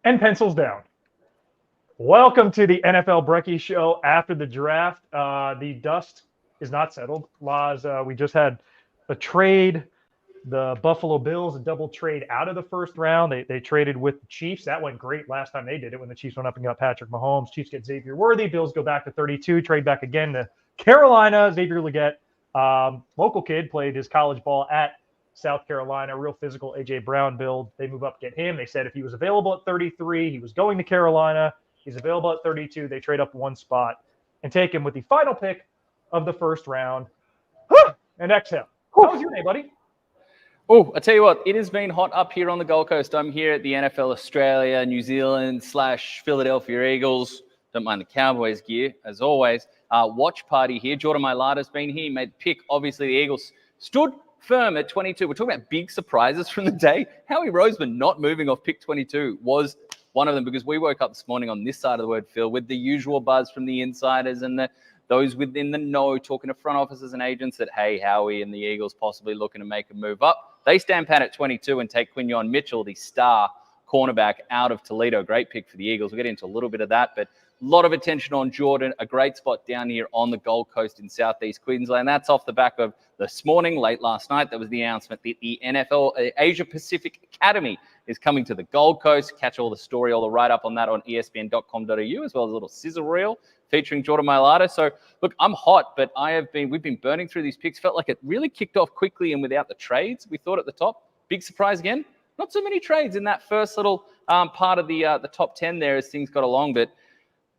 And pencils down. Welcome to the NFL Brekkie Show after the draft. The dust is not settled. Laws, we just had a trade. The Buffalo Bills, a double trade out of the first round. They traded with the Chiefs. That went great last time they did it when the Chiefs went up and got Patrick Mahomes. Chiefs get Xavier Worthy. Bills go back to 32, trade back again to Carolina. Xavier Legette, local kid, played his college ball at South Carolina, real physical A.J. Brown build. They move up, get him. They said if he was available at 33, he was going to Carolina. He's available at 32. They trade up one spot and take him with the final pick of the first round. And exhale. How was your day, buddy? Oh, I tell you what, it has been hot up here on the Gold Coast. I'm here at the NFL Australia, New Zealand / Philadelphia Eagles. Don't mind the Cowboys gear, as always. Watch party here. Jordan Mailata's been here. He made the pick. Obviously, the Eagles stood firm at 22. We're talking about big surprises from the day. Howie Roseman not moving off pick 22 was one of them, because we woke up this morning on this side of the word, Phil, with the usual buzz from the insiders and those within the know, talking to front officers and agents that, hey, Howie and the Eagles possibly looking to make a move up. They stand pat at 22 and take Quinyon Mitchell, the star cornerback out of Toledo. Great pick for the Eagles. We'll get into a little bit of that, but a lot of attention on Jordan, a great spot down here on the Gold Coast in Southeast Queensland. That's off the back of this morning, late last night, there was the announcement that the NFL Asia Pacific Academy is coming to the Gold Coast. Catch all the story, all the write-up on that on espn.com.au, as well as a little sizzle reel featuring Jordan Mailata. So, look, I'm hot, but we've been burning through these picks. Felt like it really kicked off quickly and without the trades. We thought at the top, big surprise again. Not so many trades in that first little part of the top 10 there as things got along, but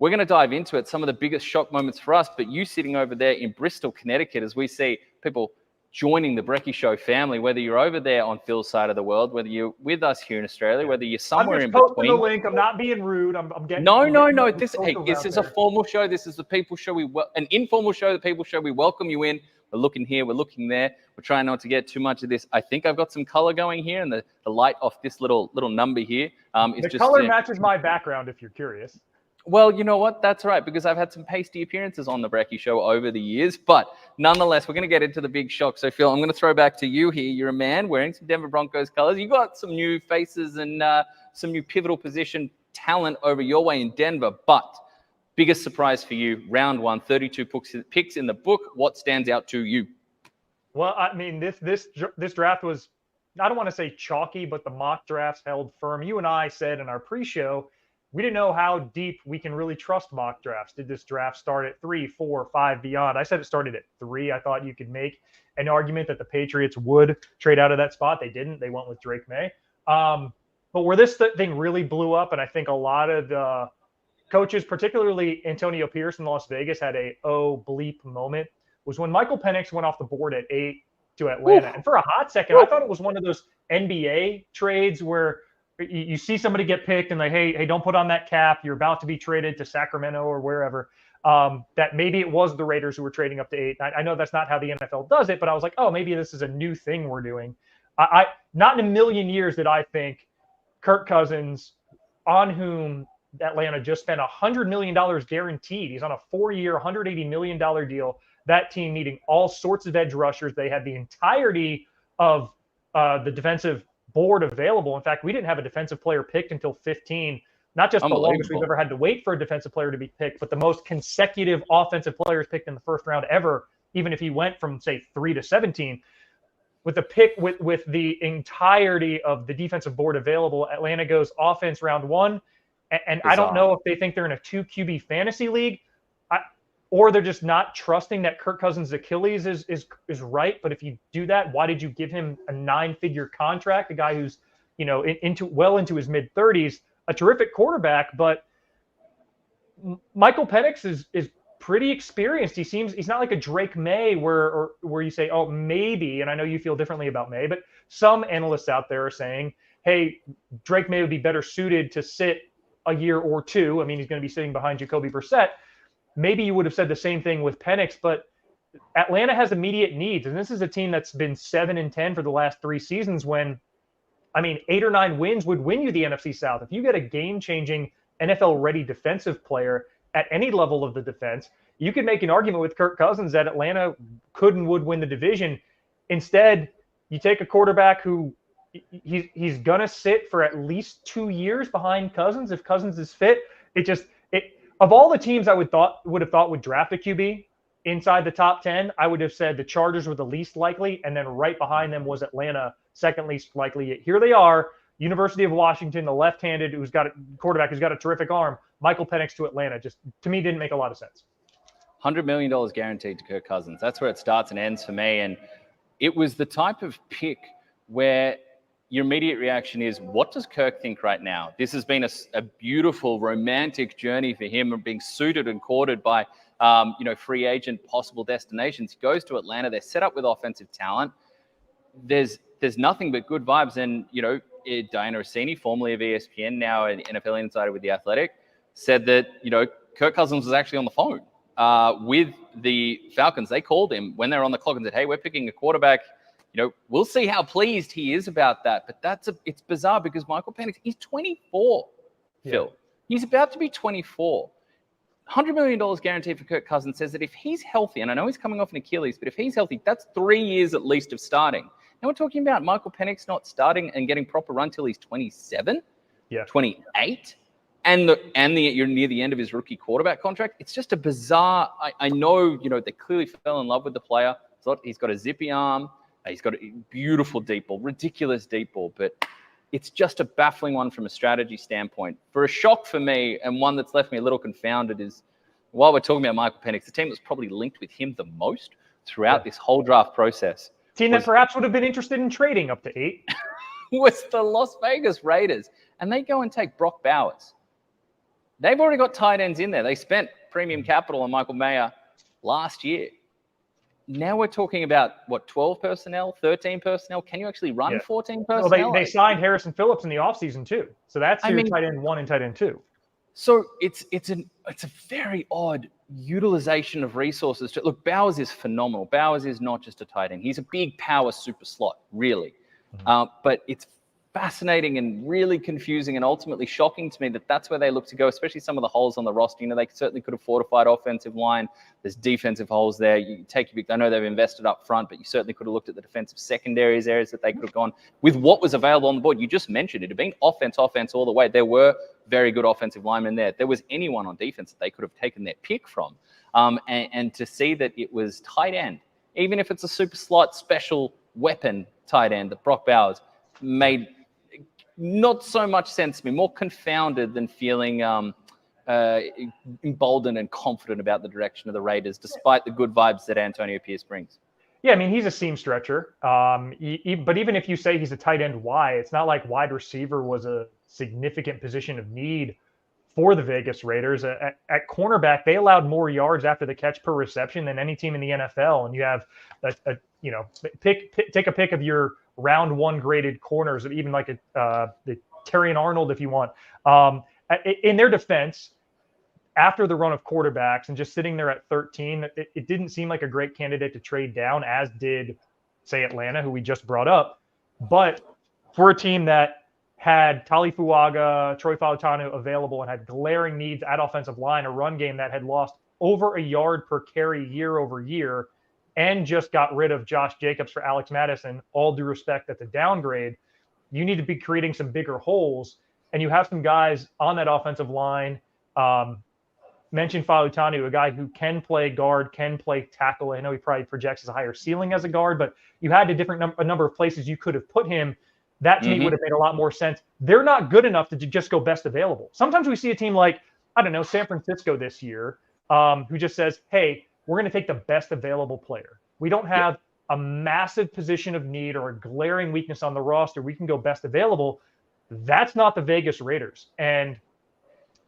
we're going to dive into it. Some of the biggest shock moments for us, but you sitting over there in Bristol, Connecticut, as we see people joining the Brekkie Show family, whether you're over there on Phil's side of the world, whether you're with us here in Australia, whether you're somewhere in between. I'm just posting the link. I'm not being rude. I'm getting. No. This is a formal show. This is the people show. An informal show. The people show. We welcome you in. We're looking here. We're looking there. We're trying not to get too much of this. I think I've got some color going here, and the light off this little number here is the color matches my background. If you're curious. Well, you know what? That's right, because I've had some pasty appearances on the Brekkie Show over the years. But nonetheless, we're going to get into the big shock. So, Phil, I'm going to throw back to you here. You're a man wearing some Denver Broncos colors. You got some new faces and some new pivotal position talent over your way in Denver. But biggest surprise for you, round one, 32 picks in the book. What stands out to you? Well, I mean, this draft was, I don't want to say chalky, but the mock drafts held firm. You and I said in our pre-show, we didn't know how deep we can really trust mock drafts. Did this draft start at 3, 4, 5, beyond? I said it started at 3. I thought you could make an argument that the Patriots would trade out of that spot. They didn't. They went with Drake May. But where this thing really blew up, and I think a lot of the coaches, particularly Antonio Pierce in Las Vegas, had a bleep moment, was when Michael Penix went off the board at 8 to Atlanta. Oof. And for a hot second, I thought it was one of those NBA trades where you see somebody get picked and like, hey, don't put on that cap. You're about to be traded to Sacramento or wherever. That maybe it was the Raiders who were trading up to 8. I know that's not how the NFL does it, but I was like, oh, maybe this is a new thing we're doing. I not in a million years did I think Kirk Cousins, on whom Atlanta just spent $100 million guaranteed. He's on a 4-year, $180 million deal. That team needing all sorts of edge rushers. They had the entirety of the defensive board available. In fact, we didn't have a defensive player picked until 15. Not just the longest we've ever had to wait for a defensive player to be picked, but the most consecutive offensive players picked in the first round ever, even if he went from, say, 3 to 17. With the pick, with the entirety of the defensive board available, Atlanta goes offense round 1. And I don't know if they think they're in a 2 QB fantasy league, or they're just not trusting that Kirk Cousins' Achilles is right. But if you do that, why did you give him a 9-figure contract? A guy who's, into his mid-30s, a terrific quarterback, but Michael Penix is pretty experienced. He's not like a Drake May where you say, oh, maybe, and I know you feel differently about May, but some analysts out there are saying, hey, Drake May would be better suited to sit a year or 2. I mean, he's going to be sitting behind Jacoby Brissett. Maybe you would have said the same thing with Penix, but Atlanta has immediate needs. And this is a team that's been 7-10 for the last 3 seasons when, 8 or 9 wins would win you the NFC South. If you get a game-changing NFL-ready defensive player at any level of the defense, you could make an argument with Kirk Cousins that Atlanta could and would win the division. Instead, you take a quarterback who he's gonna sit for at least 2 years behind Cousins if Cousins is fit. Of all the teams I would have thought would draft a QB inside the top 10, I would have said the Chargers were the least likely, and then right behind them was Atlanta, second least likely. Here they are, University of Washington, the left-handed quarterback who's got a terrific arm, Michael Penix to Atlanta. Just to me didn't make a lot of sense. $100 million guaranteed to Kirk Cousins. That's where it starts and ends for me. And it was the type of pick where your immediate reaction is, what does Kirk think right now? This has been a beautiful, romantic journey for him of being suited and courted by, free agent possible destinations. He goes to Atlanta. They're set up with offensive talent. There's nothing but good vibes. And, Diana Rossini, formerly of ESPN, now an NFL insider with The Athletic, said that, Kirk Cousins was actually on the phone with the Falcons. They called him when they were on the clock and said, hey, we're picking a quarterback. We'll see how pleased he is about that. But it's bizarre because Michael Penix, he's 24, Phil. Yeah. He's about to be 24. $100 million guaranteed for Kirk Cousins says that if he's healthy, and I know he's coming off an Achilles, but if he's healthy, that's 3 years at least of starting. Now we're talking about Michael Penix not starting and getting proper run till he's 27, 28, and you're near the end of his rookie quarterback contract. It's just a bizarre. I know, they clearly fell in love with the player. He's got a zippy arm. He's got a beautiful deep ball, ridiculous deep ball, but it's just a baffling one from a strategy standpoint. For a shock for me, and one that's left me a little confounded, is while we're talking about Michael Penix, the team that's probably linked with him the most throughout this whole draft process. Team that perhaps would have been interested in trading up to 8 was the Las Vegas Raiders. And they go and take Brock Bowers. They've already got tight ends in there. They spent premium capital on Michael Mayer last year. Now we're talking about, 12 personnel, 13 personnel? Can you actually run 14 personnel? Well, they signed Harrison Phillips in the offseason too. So that's tight end 1 and tight end 2. So it's a very odd utilization of resources. Look, Bowers is phenomenal. Bowers is not just a tight end. He's a big power super slot, really. Mm-hmm. But it's fascinating and really confusing and ultimately shocking to me that that's where they look to go, especially some of the holes on the roster. They certainly could have fortified offensive line. There's defensive holes there. You take your pick. I know they've invested up front, but you certainly could have looked at the defensive secondaries areas that they could have gone with what was available on the board. You just mentioned it had been offense all the way. There were very good offensive linemen there. There was anyone on defense that they could have taken their pick from. And to see that it was tight end, even if it's a super slot special weapon tight end, that Brock Bowers made not so much sense to me, more confounded than feeling emboldened and confident about the direction of the Raiders, despite the good vibes that Antonio Pierce brings. Yeah, I mean, he's a seam stretcher. But even if you say he's a tight end Y, it's not like wide receiver was a significant position of need for the Vegas Raiders. At cornerback, they allowed more yards after the catch per reception than any team in the NFL. And you have take a pick of your round 1 graded corners, even like the Terrion Arnold, if you want. In their defense, after the run of quarterbacks and just sitting there at 13, it didn't seem like a great candidate to trade down, as did, say, Atlanta, who we just brought up. But for a team that had Tali Fuaga, Troy Fautanu available and had glaring needs at offensive line, a run game that had lost over a yard per carry year over year, and just got rid of Josh Jacobs for Alex Madison, all due respect, that's a downgrade. You need to be creating some bigger holes. And you have some guys on that offensive line. Mentioned Fautanu, a guy who can play guard, can play tackle. I know he probably projects as a higher ceiling as a guard, but you had a number of places you could have put him. That to me would have made a lot more sense. They're not good enough to just go best available. Sometimes we see a team like, San Francisco this year, who just says, hey, we're going to take the best available player. We don't have a massive position of need or a glaring weakness on the roster. We can go best available. That's not the Vegas Raiders. And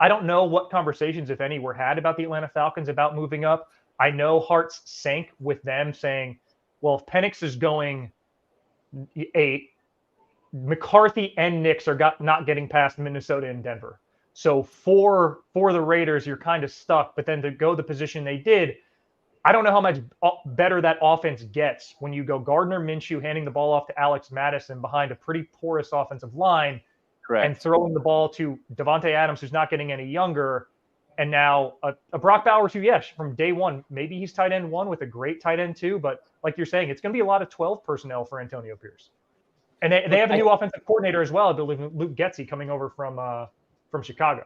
I don't know what conversations, if any, were had about the Atlanta Falcons about moving up. I know hearts sank with them saying, well, if Penix is going 8, McCarthy and Nix are not getting past Minnesota and Denver. So for the Raiders, you're kind of stuck. But then to go the position they did, I don't know how much better that offense gets when you go Gardner Minshew handing the ball off to Alex Madison behind a pretty porous offensive line. Correct. And throwing the ball to Devontae Adams, who's not getting any younger. And now a Brock Bowers, who, yes, from day one, maybe he's tight end 1 with a great tight end 2. But like you're saying, it's going to be a lot of 12 personnel for Antonio Pierce. And they have a new offensive coordinator as well, I believe, Luke Getsy, coming over from Chicago.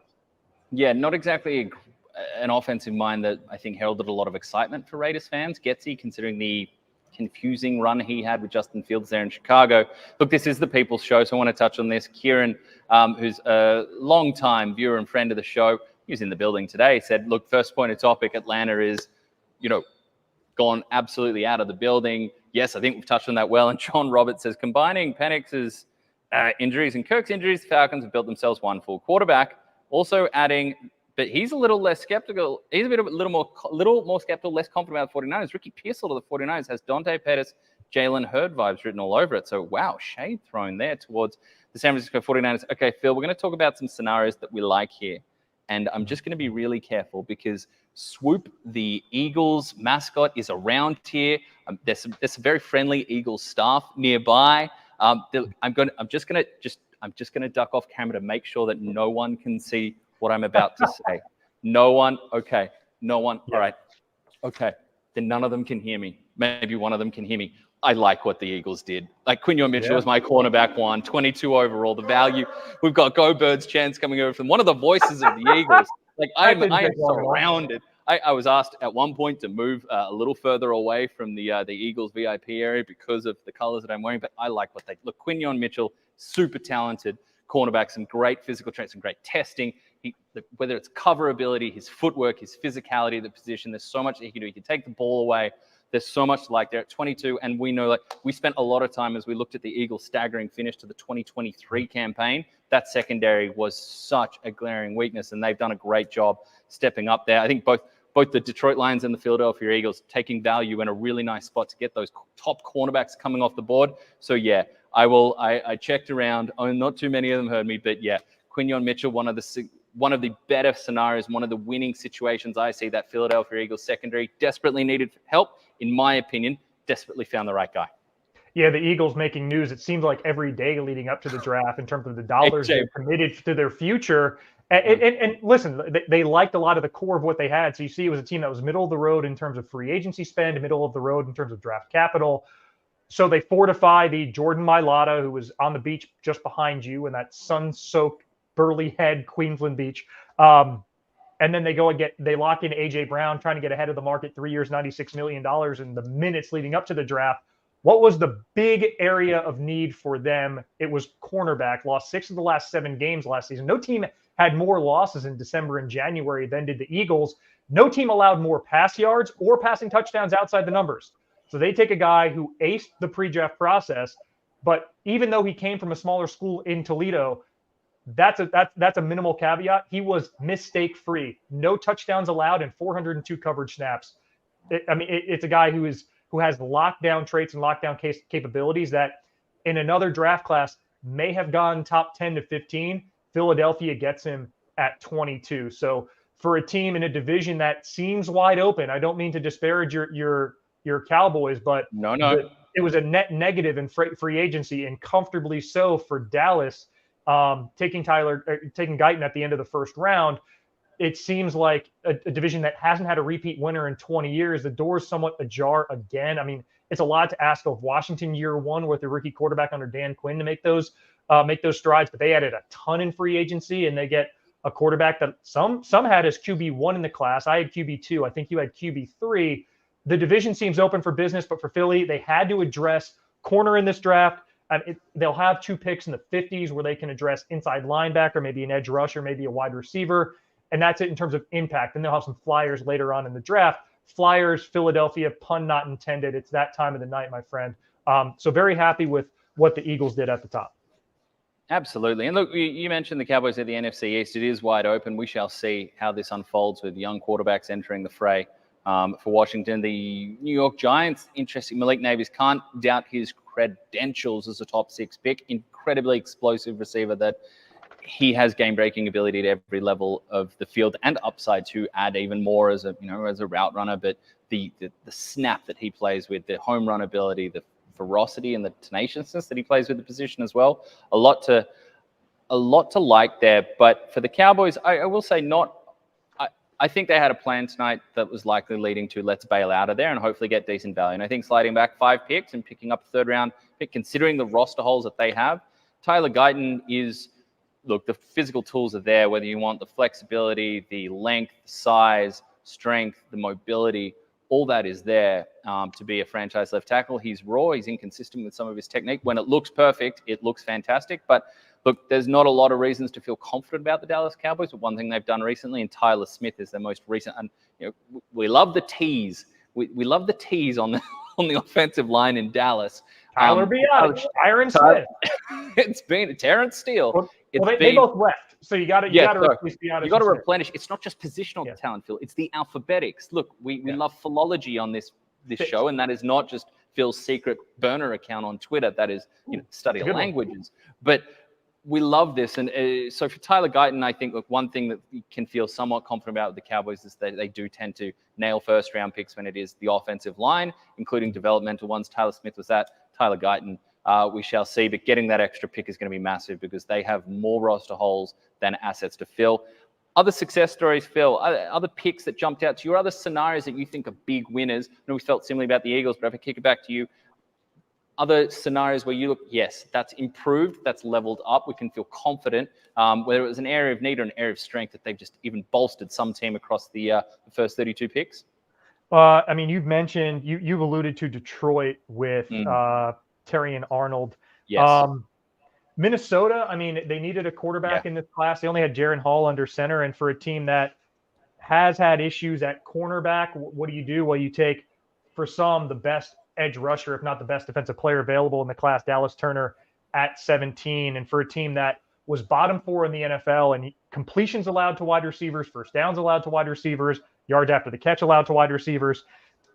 Yeah, not exactly an offensive mind that I think heralded a lot of excitement for Raiders fans. Getsy, considering the confusing run he had with Justin Fields there in Chicago. Look, this is the People's Show, so I want to touch on this. Kieran, who's a long-time viewer and friend of the show, he was in the building today, said, look, first point of topic, Atlanta is, gone absolutely out of the building. Yes, I think we've touched on that well. And John Roberts says, combining Penix's injuries and Kirk's injuries, the Falcons have built themselves one full quarterback. Also adding, but he's a little less skeptical. He's a little more skeptical, less confident about the 49ers. Ricky Pearsall of the 49ers has Dante Pettis, Jalen Hurd vibes written all over it. So, wow, shade thrown there towards the San Francisco 49ers. Okay, Phil, we're going to talk about some scenarios that we like here. And I'm just going to be really careful because Swoop, the Eagles mascot, is around here. There's some very friendly Eagles staff nearby. I'm just going to duck off camera to make sure that no one can see what I'm about to say. No one. Okay. No one. All right. Okay. Then none of them can hear me. Maybe one of them can hear me. I like what the Eagles did. Like Quinyon Mitchell was my cornerback one, 22 overall. The value. We've got Go Birds chants coming over from one of the voices of the Eagles. Like I am surrounded. I was asked at one point to move a little further away from the Eagles VIP area because of the colors that I'm wearing. But I like what they look. Quinyon Mitchell, super talented cornerback, some great physical traits, some great testing. Whether it's cover ability, his footwork, his physicality at the position, there's so much that he can do. He can take the ball away. There's so much to like there at 22. And we know we spent a lot of time as we looked at the Eagles' staggering finish to the 2023 campaign. That secondary was such a glaring weakness, and they've done a great job stepping up there. I think both the Detroit Lions and the Philadelphia Eagles taking value in a really nice spot to get those top cornerbacks coming off the board. So, yeah, I checked around. Oh, not too many of them heard me, but, yeah, Quinyon Mitchell, one of the better scenarios, one of the winning situations I see. That Philadelphia Eagles secondary desperately needed help. In my opinion, desperately found the right guy. Yeah, the Eagles making news. It seems like every day leading up to the draft in terms of the dollars they've committed to their future. And listen, they liked a lot of the core of what they had. So you see it was a team that was middle of the road in terms of free agency spend, middle of the road in terms of draft capital. So they fortify the Jordan Mailata, who was on the beach just behind you in that sun-soaked Burley Head, Queensland beach. And then they lock in A.J. Brown, trying to get ahead of the market, 3 years, $96 million in the minutes leading up to the draft. What was the big area of need for them? It was cornerback. Lost 6 of the last 7 games last season. No team had more losses in December and January than did the Eagles. No team allowed more pass yards or passing touchdowns outside the numbers. So they take a guy who aced the pre-draft process, but even though he came from a smaller school in Toledo, that's a minimal caveat. He was mistake-free. No touchdowns allowed and 402 coverage snaps. It's a guy who has lockdown traits and lockdown capabilities that in another draft class may have gone top 10 to 15. Philadelphia gets him at 22. So for a team in a division that seems wide open, I don't mean to disparage your Cowboys, but it was a net negative in free agency, and comfortably so for Dallas. Taking Guyton at the end of the first round, it seems like a division that hasn't had a repeat winner in 20 years. The door's somewhat ajar again. I mean, it's a lot to ask of Washington year one with the rookie quarterback under Dan Quinn to make those strides, but they added a ton in free agency, and they get a quarterback that some had as QB1 in the class. I had QB2. I think you had QB3. The division seems open for business, but for Philly, they had to address corner in this draft. They'll have 2 picks in the 50s where they can address inside linebacker, maybe an edge rusher, maybe a wide receiver. And that's it in terms of impact. And they'll have some flyers later on in the draft. Flyers, Philadelphia, pun not intended. It's that time of the night, my friend. So very happy with what the Eagles did at the top. Absolutely. And look, you mentioned the Cowboys at the NFC East. It is wide open. We shall see how this unfolds with young quarterbacks entering the fray. For Washington, the New York Giants, interesting. Malik Nabers, can't doubt his credentials as a top 6 pick. Incredibly explosive receiver that he has game-breaking ability at every level of the field and upside to add even more as a route runner. But the snap that he plays with, the home run ability, the ferocity and the tenaciousness that he plays with the position as well. A lot to like there. But for the Cowboys, I will say I think they had a plan tonight that was likely leading to let's bail out of there and hopefully get decent value. And I think sliding back 5 picks and picking up a third-round pick, considering the roster holes that they have, Tyler Guyton is, look, the physical tools are there, whether you want the flexibility, the length, the size, strength, the mobility, all that is there to be a franchise left tackle. He's raw. He's inconsistent with some of his technique. When it looks perfect, it looks fantastic. But look, there's not a lot of reasons to feel confident about the Dallas Cowboys. But one thing they've done recently, and Tyler Smith is their most recent. And we love the tease. We love the tease on the offensive line in Dallas. Tyler Biotic, Tyron Smith. It's been Terrence Steele. They both left, so you got to replace Biotic. You got to replenish. It's not just positional talent, Phil. It's the alphabetics. Look, we love philology on this show, and that is not just Phil's secret burner account on Twitter. That is study of languages. But we love this, and so for Tyler Guyton, I think one thing that you can feel somewhat confident about with the Cowboys is that they do tend to nail first-round picks when it is the offensive line, including developmental ones. Tyler Smith was that. Tyler Guyton, we shall see, but getting that extra pick is going to be massive because they have more roster holes than assets to fill. Other success stories, Phil, other picks that jumped out to you, other scenarios that you think are big winners. I know we felt similarly about the Eagles, but if I kick it back to you, other scenarios where you look, yes, that's improved, that's leveled up, we can feel confident, whether it was an area of need or an area of strength that they've just even bolstered some team across the first 32 picks? I mean, you've mentioned, you've alluded to Detroit with Terry and Arnold. Yes. Minnesota, I mean, they needed a quarterback in this class. They only had Jaren Hall under center. And for a team that has had issues at cornerback, what do? Well, you take, for some, the best edge rusher, if not the best defensive player available in the class, Dallas Turner, at 17. And for a team that was bottom 4 in the NFL and completions allowed to wide receivers, first downs allowed to wide receivers, yards after the catch allowed to wide receivers.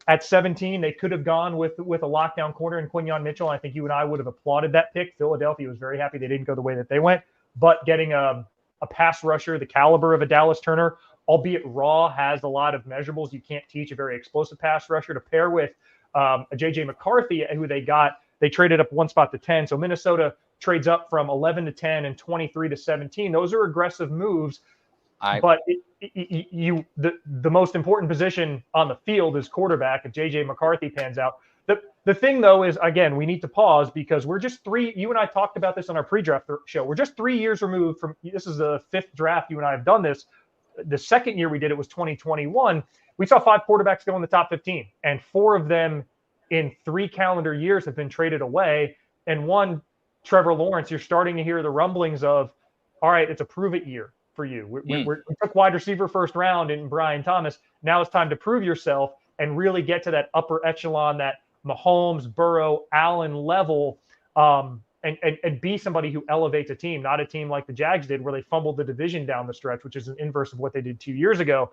At 17, they could have gone with a lockdown corner in Quinyon Mitchell. I think you and I would have applauded that pick. Philadelphia was very happy they didn't go the way that they went. But getting a pass rusher, the caliber of a Dallas Turner, albeit raw, has a lot of measurables you can't teach, a very explosive pass rusher to pair with a JJ McCarthy, who they traded up one spot to 10. So Minnesota trades up from 11 to 10 and 23 to 17. Those are aggressive moves. But the most important position on the field is quarterback if JJ McCarthy pans out. The thing, though, is, again, we need to pause because we're just you and I talked about this on our pre-draft show. We're just 3 years removed from, this is the 5th draft you and I have done this. The second year we did it was 2021. We saw 5 quarterbacks go in the top 15, and 4 of them in 3 calendar years have been traded away. And one, Trevor Lawrence, you're starting to hear the rumblings of, all right, it's a prove-it year for you. We took wide receiver first round in Brian Thomas. Now it's time to prove yourself and really get to that upper echelon, that Mahomes, Burrow, Allen level, and be somebody who elevates a team, not a team like the Jags did where they fumbled the division down the stretch, which is an inverse of what they did 2 years ago.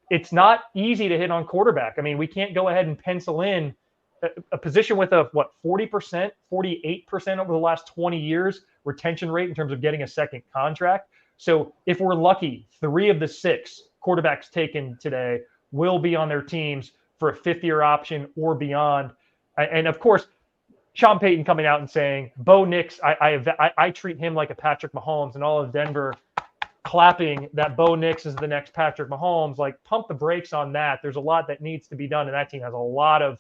It's not easy to hit on quarterback. I mean, we can't go ahead and pencil in a position with 40%, 48% over the last 20 years retention rate in terms of getting a second contract. So if we're lucky, 3 of the 6 quarterbacks taken today will be on their teams for a 5th-year option or beyond. And of course, Sean Payton coming out and saying, Bo Nix, I treat him like a Patrick Mahomes, and all of Denver clapping that Bo Nix is the next Patrick Mahomes. Like, pump the brakes on that. There's a lot that needs to be done, and that team has a lot of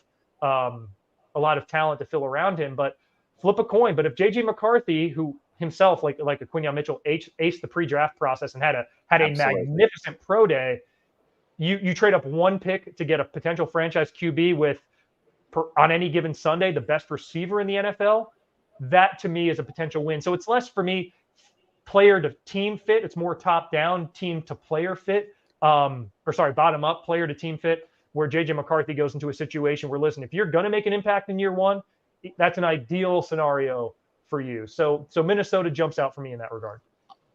talent to fill around him. But flip a coin. But if JJ McCarthy, who himself, like a Quinyon Mitchell, aced the pre-draft process and had a magnificent pro day, you trade up 1 pick to get a potential franchise QB on any given Sunday, the best receiver in the NFL. That to me is a potential win. So it's less for me player to team fit. It's more top down, team to player fit. Bottom up, player to team fit, where JJ McCarthy goes into a situation where, listen, if you're going to make an impact in year 1, that's an ideal scenario for you. So Minnesota jumps out for me in that regard.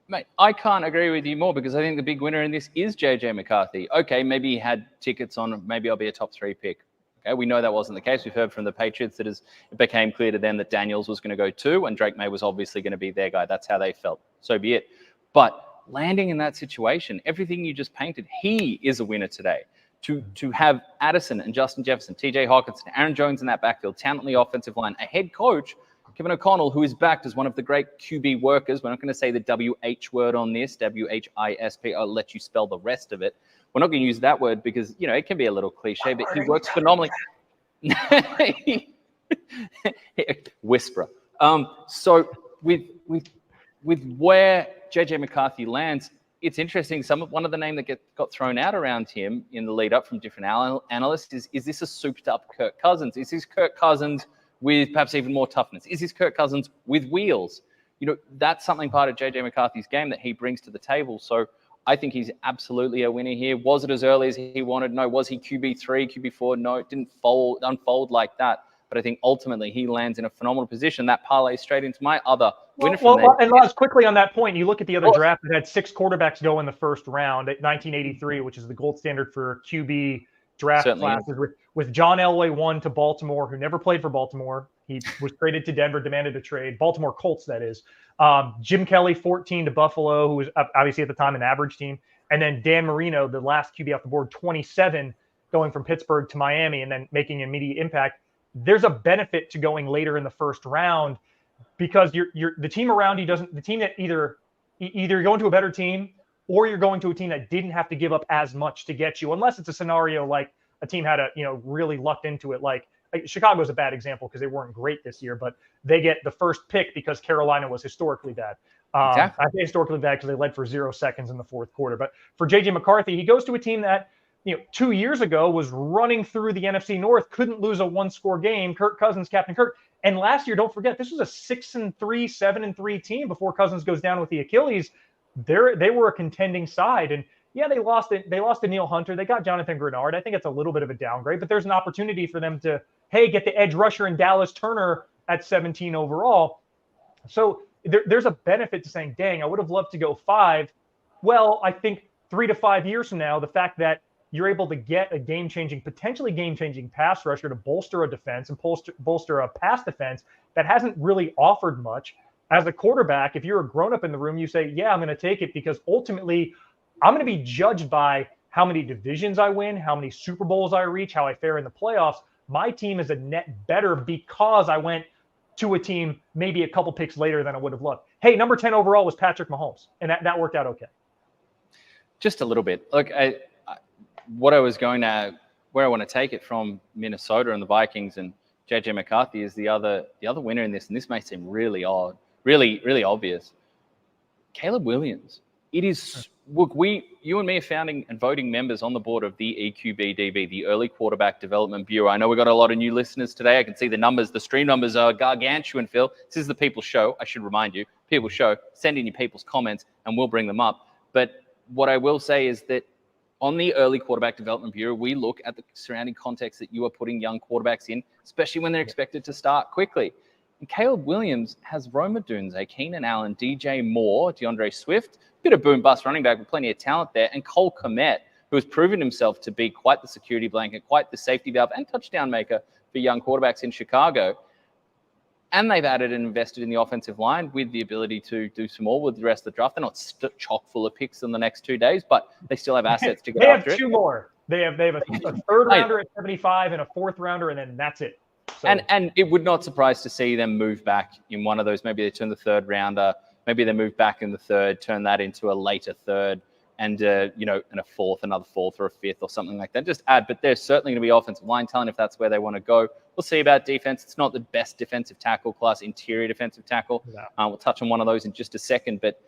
Mate, I can't agree with you more because I think the big winner in this is JJ McCarthy. Okay, maybe he had tickets on, maybe I'll be a top 3 pick. Okay, we know that wasn't the case. We've heard from the Patriots that it became clear to them that Daniels was going to go 2 and Drake May was obviously going to be their guy. That's how they felt. So be it. But landing in that situation, everything you just painted, he is a winner today. To have Addison and Justin Jefferson, TJ Hawkinson, Aaron Jones in that backfield, talent in the offensive line, a head coach Kevin O'Connell, who is backed as one of the great QB workers. We're not going to say the WH word on this, WHISP. I'll let you spell the rest of it. We're not going to use that word because, it can be a little cliche, but he works phenomenally. Whisperer. So with where JJ McCarthy lands, it's interesting. One of the names that got thrown out around him in the lead up from different analysts is this a souped up Kirk Cousins? Is this Kirk Cousins with perhaps even more toughness? Is this Kirk Cousins with wheels? That's something part of JJ McCarthy's game that he brings to the table. So I think he's absolutely a winner here. Was it as early as he wanted? No. Was he QB3, QB4? No, it didn't unfold like that. But I think ultimately he lands in a phenomenal position. That parlays straight into my other winner from there. And Laz, quickly on that point, you look at the other draft that had 6 quarterbacks go in the first round at 1983, which is the gold standard for QB draft classes, with John Elway 1 to Baltimore, who never played for Baltimore. He was traded to Denver, demanded a trade. Baltimore Colts, that is. Jim Kelly, 14 to Buffalo, who was obviously at the time an average team. And then Dan Marino, the last QB off the board, 27, going from Pittsburgh to Miami and then making an immediate impact. There's a benefit to going later in the first round because the team around you doesn't, the team that either you're going to a better team or you're going to a team that didn't have to give up as much to get you, unless it's a scenario like a team had really lucked into it. Like Chicago's a bad example because they weren't great this year, but they get the first pick because Carolina was historically bad. Exactly. I say historically bad because they led for 0 seconds in the fourth quarter. But for JJ McCarthy, he goes to a team that 2 years ago was running through the NFC North, couldn't lose a 1-score game. Kirk Cousins, Captain Kirk. And last year, don't forget, this was a 6-3, 7-3 team before Cousins goes down with the Achilles. They were a contending side. And yeah, they lost it. They lost to Neil Hunter. They got Jonathan Grenard. I think it's a little bit of a downgrade, but there's an opportunity for them to, get the edge rusher in Dallas Turner at 17 overall. So there's a benefit to saying, dang, I would have loved to go 5. Well, I think 3 to 5 years from now, the fact that you're able to get a potentially game-changing pass rusher to bolster a defense and bolster a pass defense that hasn't really offered much. As a quarterback, if you're a grown-up in the room, you say, yeah, I'm going to take it because ultimately I'm going to be judged by how many divisions I win, how many Super Bowls I reach, how I fare in the playoffs. My team is a net better because I went to a team maybe a couple picks later than I would have loved. Hey, number 10 overall was Patrick Mahomes, and that worked out okay. Just a little bit. Look, where I want to take it from Minnesota and the Vikings and JJ McCarthy is the other winner in this, and this may seem really odd, really obvious. Caleb Williams. It is, look, you and me are founding and voting members on the board of the EQBDB, the Early Quarterback Development Bureau. I know we've got a lot of new listeners today. I can see the numbers. The stream numbers are gargantuan, Phil. This is the People's Show. I should remind you, People's Show. Send in your people's comments and we'll bring them up. But what I will say is that on the Early Quarterback Development Bureau, we look at the surrounding context that you are putting young quarterbacks in, especially when they're expected to start quickly. And Caleb Williams has Rome Odunze, Keenan Allen, DJ Moore, DeAndre Swift, bit of boom-bust running back with plenty of talent there, and Cole Kmet, who has proven himself to be quite the security blanket, quite the safety valve and touchdown maker for young quarterbacks in Chicago. And they've added and invested in the offensive line with the ability to do some more with the rest of the draft. They're not chock full of picks in the next 2 days, but they still have assets to go after. They have 2 more. They have a third rounder at 75 and a 4th rounder, and then that's it. So. And it would not surprise to see them move back in one of those. Maybe they turn the 3rd rounder. Maybe they move back in the 3rd, turn that into a later 3rd, and and a 4th, another 4th or a 5th or something like that. Just add, but there's certainly going to be offensive line talent if that's where they want to go. We'll see about defense. It's not the best defensive tackle class, interior defensive tackle. No. We'll touch on one of those in just a second, but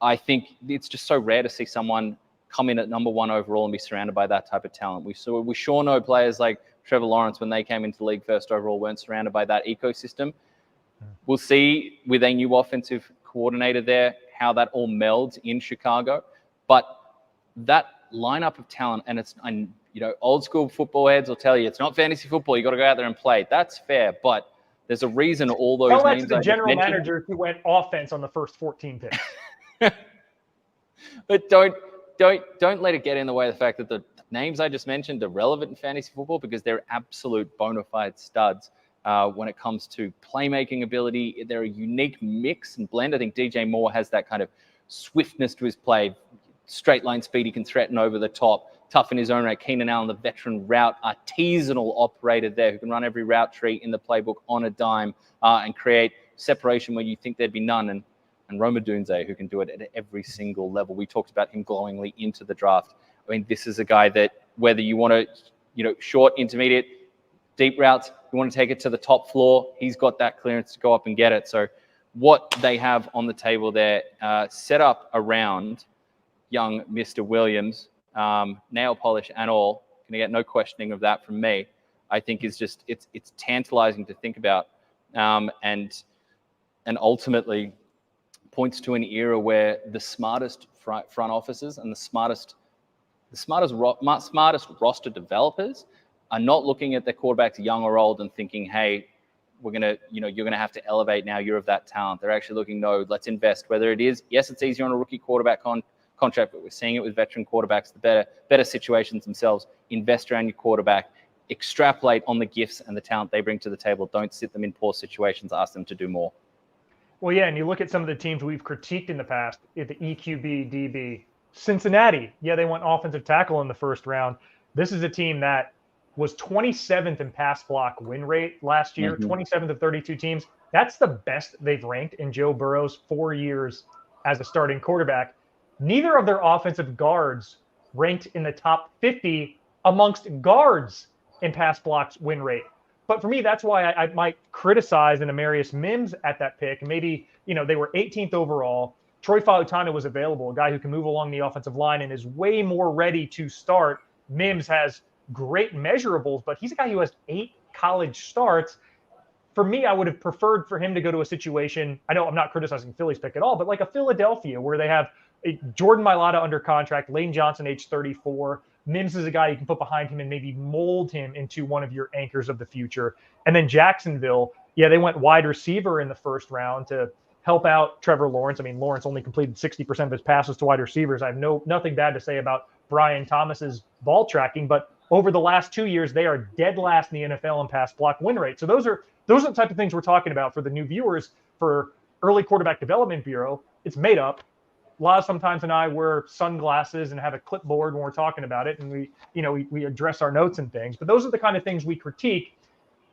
I think it's just so rare to see someone come in at number 1 overall and be surrounded by that type of talent. We sure know players like Trevor Lawrence, when they came into the league first overall, weren't surrounded by that ecosystem. We'll see with a new offensive coordinator there how that all melds in Chicago. But that lineup of talent, and old school football heads will tell you it's not fantasy football. You got to go out there and play. That's fair, but there's a reason all those names. That's the general manager who went offense on the first 14 picks. But don't let it get in the way of the fact that the names I just mentioned are relevant in fantasy football because they're absolute bona fide studs. When it comes to playmaking ability, they're a unique mix and blend. I think DJ Moore has that kind of swiftness to his play, straight line speed. He can threaten over the top, tough in his own right. Keenan Allen, the veteran route artisanal operator there who can run every route tree in the playbook on a dime and create separation where you think there'd be none, and Roma Dunze, who can do it at every single level. We talked about him glowingly into the draft. I mean, this is a guy that whether you want to, short, intermediate, deep routes, you want to take it to the top floor, he's got that clearance to go up and get it. So what they have on the table there, set up around young Mr. Williams, nail polish and all, going to get no questioning of that from me, I think is just, it's tantalizing to think about. And ultimately points to an era where the smartest front offices and the smartest roster developers are not looking at their quarterbacks young or old and thinking, hey, you're going to have to elevate now. You're of that talent. They're actually looking, no, let's invest. Whether it is, yes, it's easier on a rookie quarterback contract, but we're seeing it with veteran quarterbacks, the better situations themselves. Invest around your quarterback. Extrapolate on the gifts and the talent they bring to the table. Don't sit them in poor situations. Ask them to do more. Well, yeah, and you look at some of the teams we've critiqued in the past, at the EQB, DB. Cincinnati, yeah, they went offensive tackle in the first round. This is a team that was 27th in pass block win rate last year, 27th of 32 teams. That's the best they've ranked in Joe Burrow's 4 years as a starting quarterback. Neither of their offensive guards ranked in the top 50 amongst guards in pass blocks win rate. But for me, that's why I might criticize an Amarius Mims at that pick. Maybe, they were 18th overall. Troy Fautanu was available, a guy who can move along the offensive line and is way more ready to start. Mims has great measurables, but he's a guy who has 8 college starts. For me, I would have preferred for him to go to a situation, I know I'm not criticizing Philly's pick at all, but like a Philadelphia where they have Jordan Mailata under contract, Lane Johnson, age 34. Mims is a guy you can put behind him and maybe mold him into one of your anchors of the future. And then Jacksonville, yeah, they went wide receiver in the first round to help out Trevor Lawrence. I mean, Lawrence only completed 60% of his passes to wide receivers. I have nothing bad to say about Brian Thomas's ball tracking, but over the last 2 years, they are dead last in the NFL in pass block win rate. So those are the type of things we're talking about for the new viewers for Early Quarterback Development Bureau. It's made up. Laz sometimes and I wear sunglasses and have a clipboard when we're talking about it, and we address our notes and things. But those are the kind of things we critique.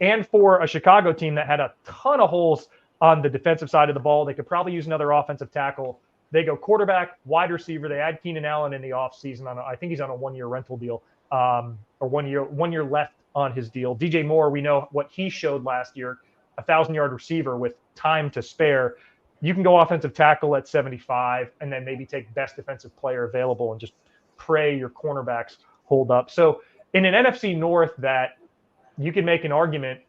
And for a Chicago team that had a ton of holes on the defensive side of the ball, they could probably use another offensive tackle. They go quarterback, wide receiver. They add Keenan Allen in the offseason. I think he's on a 1-year rental deal, or 1 year left on his deal. DJ Moore, we know what he showed last year, 1,000-yard receiver with time to spare. You can go offensive tackle at 75 and then maybe take best defensive player available and just pray your cornerbacks hold up. So in an NFC North that you can make an argument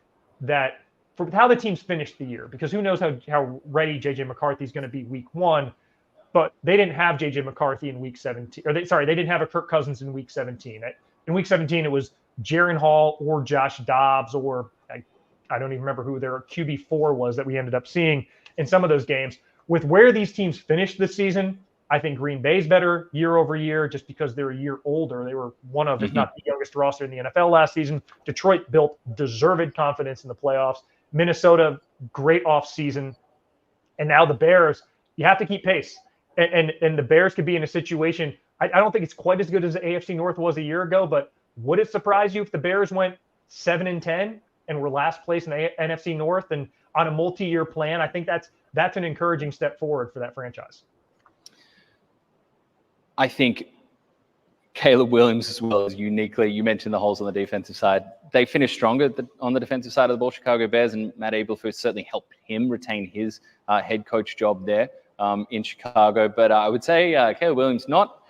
that for how the teams finished the year, because who knows how ready JJ McCarthy is going to be week 1, but they didn't have JJ McCarthy in week 17, they didn't have a Kirk Cousins in week 17. In week 17, it was Jaron Hall or Josh Dobbs, or I don't even remember who their QB4 was that we ended up seeing in some of those games. With where these teams finished this season, I think Green Bay's better year over year just because they're a year older. They were one of, if not the youngest roster in the NFL last season. Detroit built deserved confidence in the playoffs. Minnesota, great offseason. And now the Bears, you have to keep pace. And the Bears could be in a situation, I don't think it's quite as good as the AFC North was a year ago, but would it surprise you if the Bears went 7-10 and were last place in the NFC North and on a multi-year plan? I think that's an encouraging step forward for that franchise. I think Caleb Williams as well is uniquely, you mentioned the holes on the defensive side. They finished stronger on the defensive side of the ball, Chicago Bears, and Matt Eberflus certainly helped him retain his head coach job there in Chicago. But I would say Caleb Williams, not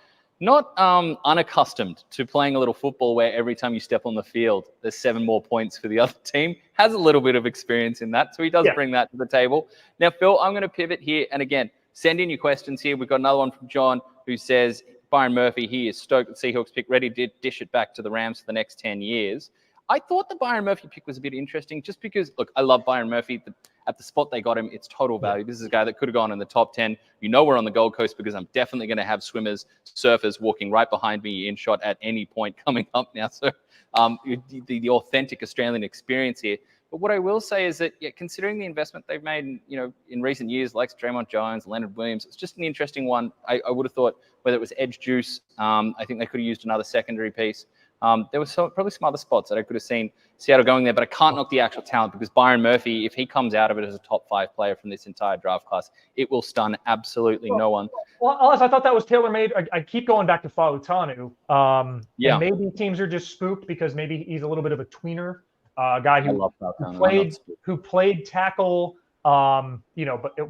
unaccustomed to playing a little football where every time you step on the field, there's 7 more points for the other team. Has a little bit of experience in that, so he does bring that to the table. Now, Phil, I'm going to pivot here, and again, send in your questions here. We've got another one from John who says, Byron Murphy, he is stoked that Seahawks pick, ready to dish it back to the Rams for the next 10 years. I thought the Byron Murphy pick was a bit interesting just because, look, I love Byron Murphy. At the spot they got him, it's total value. This is a guy that could have gone in the top 10. We're on the Gold Coast because I'm definitely going to have swimmers, surfers walking right behind me in shot at any point coming up now. So the authentic Australian experience here. But what I will say is that, considering the investment they've made, in recent years, like Draymond Jones, Leonard Williams, it's just an interesting one. I would have thought whether it was Edge Juice, I think they could have used another secondary piece. There was probably some other spots that I could have seen Seattle going there, but I can't knock the actual talent because Byron Murphy, if he comes out of it as a top 5 player from this entire draft class, it will stun absolutely no one. Well, Alice, I thought that was tailor-made. I keep going back to Fautanu. And maybe teams are just spooked because maybe he's a little bit of a tweener, a guy who played tackle, but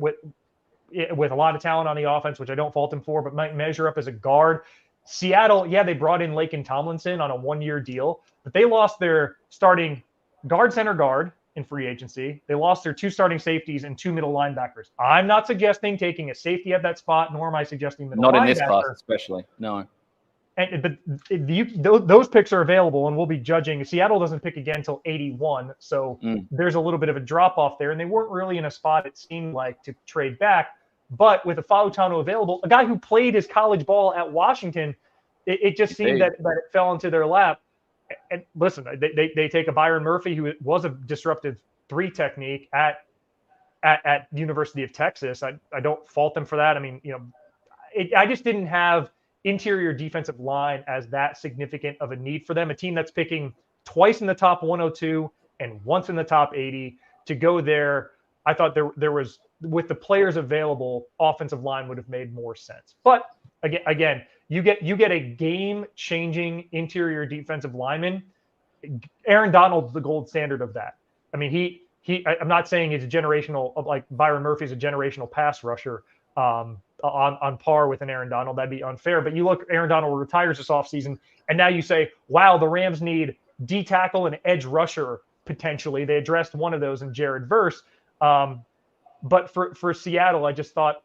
with a lot of talent on the offense, which I don't fault him for, but might measure up as a guard. Seattle, they brought in Laken Tomlinson on a 1-year deal, but they lost their starting center guard in free agency. They lost their 2 starting safeties and 2 middle linebackers. I'm not suggesting taking a safety at that spot, nor am I suggesting middle linebacker. Not in this class, especially. No. But those picks are available, and we'll be judging. Seattle doesn't pick again until 81, so there's a little bit of a drop-off there, and they weren't really in a spot, it seemed like, to trade back. But with a Fautanu available, a guy who played his college ball at Washington, it just seemed that it fell into their lap. And listen, they take a Byron Murphy, who was a disruptive 3 technique at University of Texas. I don't fault them for that. I mean, I just didn't have interior defensive line as that significant of a need for them. A team that's picking twice in the top 102 and once in the top 80 to go there. I thought there was, with the players available, offensive line would have made more sense. But again, you get a game-changing interior defensive lineman. Aaron Donald's the gold standard of that. I mean, I'm not saying he's a generational, like Byron Murphy's a generational pass rusher on par with an Aaron Donald. That'd be unfair. But you look, Aaron Donald retires this offseason, and now you say, wow, the Rams need D tackle and edge rusher potentially. They addressed one of those in Jared Verse. But for Seattle, I just thought